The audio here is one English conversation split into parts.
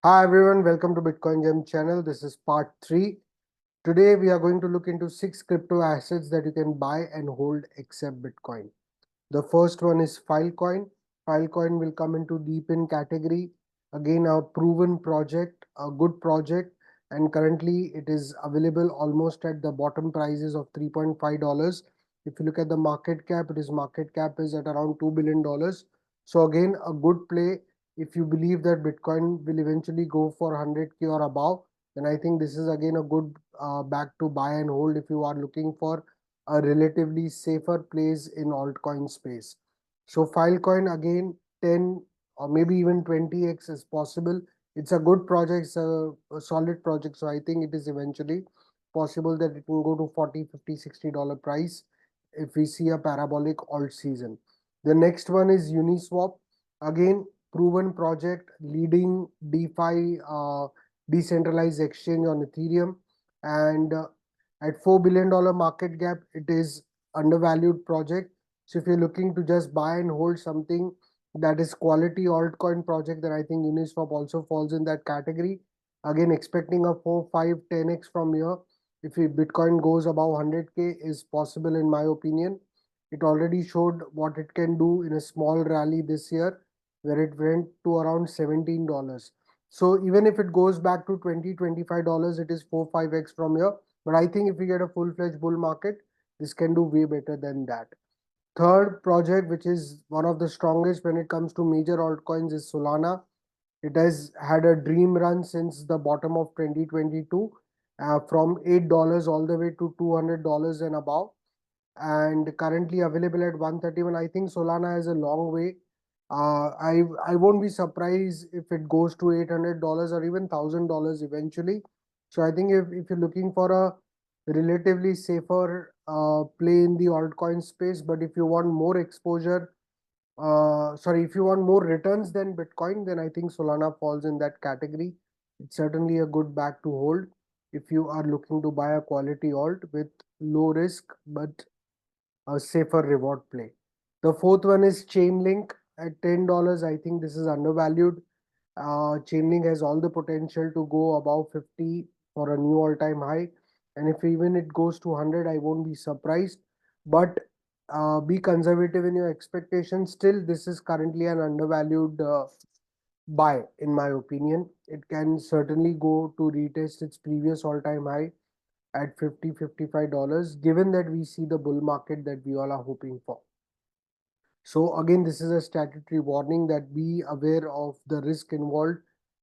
Hi everyone, welcome to Bitcoingem channel. This is part 3. Today we are going to look into 6 crypto assets that you can buy and hold except Bitcoin. The first one is Filecoin. Filecoin will come into deep in category. Again, a proven project, a good project, and currently it is available almost at the bottom prices of $3.5. If you look at the market cap, market cap is at around $2 billion. So again, a good play. If you believe that Bitcoin will eventually go for 100K or above, then I think this is again a good back to buy and hold if you are looking for a relatively safer place in altcoin space. So Filecoin again 10 or maybe even 20x is possible. It's a good project, it's a solid project. So I think it is eventually possible that it can go to 40, 50, $60 price if we see a parabolic alt season. The next one is Uniswap. Again, proven project, leading DeFi decentralized exchange on Ethereum, and at $4 billion market cap, it is undervalued project. So if you're looking to just buy and hold something that is quality altcoin project, then I think Uniswap also falls in that category. Again, expecting a 4, 5, 10x from here. If Bitcoin goes above 100K is possible in my opinion. It already showed what it can do in a small rally this year where it went to around $17. So even if it goes back to $20, $25, it is 4, 5x from here. But I think if we get a full-fledged bull market, this can do way better than that. Third project, which is one of the strongest when it comes to major altcoins, is Solana. It has had a dream run since the bottom of 2022, from $8 all the way to $200 and above, and currently available at 131. I think Solana has a long way. I won't be surprised if it goes to $800 or even $1,000 eventually. So I think if you're looking for a relatively safer play in the altcoin space, but if you want more exposure, if you want more returns than Bitcoin, then I think Solana falls in that category. It's certainly a good bag to hold if you are looking to buy a quality alt with low risk but a safer reward play. The fourth one is Chainlink at $10. I think this is undervalued. Chainlink has all the potential to go above 50 for a new all-time high. And if even it goes to 100, I won't be surprised. But be conservative in your expectations. Still, this is currently an undervalued buy, in my opinion. It can certainly go to retest its previous all-time high at $50, $55, given that we see the bull market that we all are hoping for. So again, this is a statutory warning that be aware of the risk involved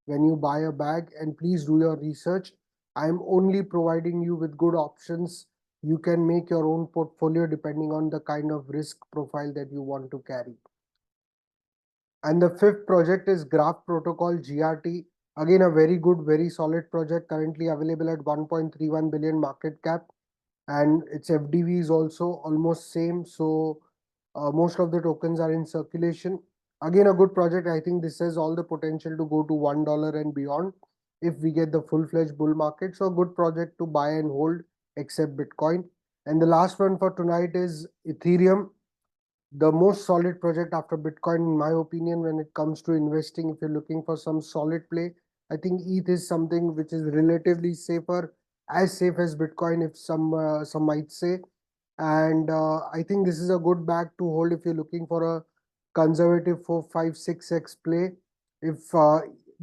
when you buy a bag, and please do your research. I'm only providing you with good options. You can make your own portfolio depending on the kind of risk profile that you want to carry. And the fifth project is Graph Protocol GRT. Again, a very good, very solid project currently available at 1.31 billion market cap, and its FDV is also almost same. So most of the tokens are in circulation. Again, a good project. I think this has all the potential to go to $1 and beyond if we get the full-fledged bull market. So a good project to buy and hold except Bitcoin. And the last one for tonight is Ethereum, the most solid project after Bitcoin, in my opinion, when it comes to investing. If you're looking for some solid play, I think ETH is something which is relatively safer, as safe as Bitcoin, if some might say. And I think this is a good bag to hold if you're looking for a conservative 4, 5, 6x play. If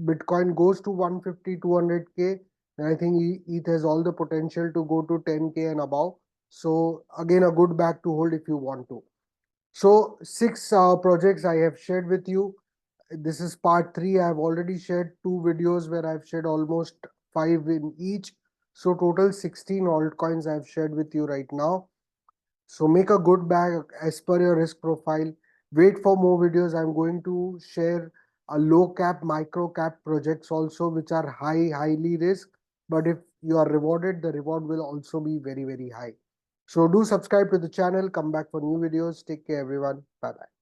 Bitcoin goes to 150, 200K, then I think ETH has all the potential to go to 10K and above. So again, a good bag to hold if you want to. So 6 projects I have shared with you. This is part 3. I have already shared 2 videos where I've shared almost 5 in each. So total 16 altcoins I've shared with you right now. So make a good bag as per your risk profile. Wait for more videos. I'm going to share a low cap, micro cap projects also, which are highly risk. But if you are rewarded, the reward will also be very, very high. So do subscribe to the channel. Come back for new videos. Take care, everyone. Bye bye.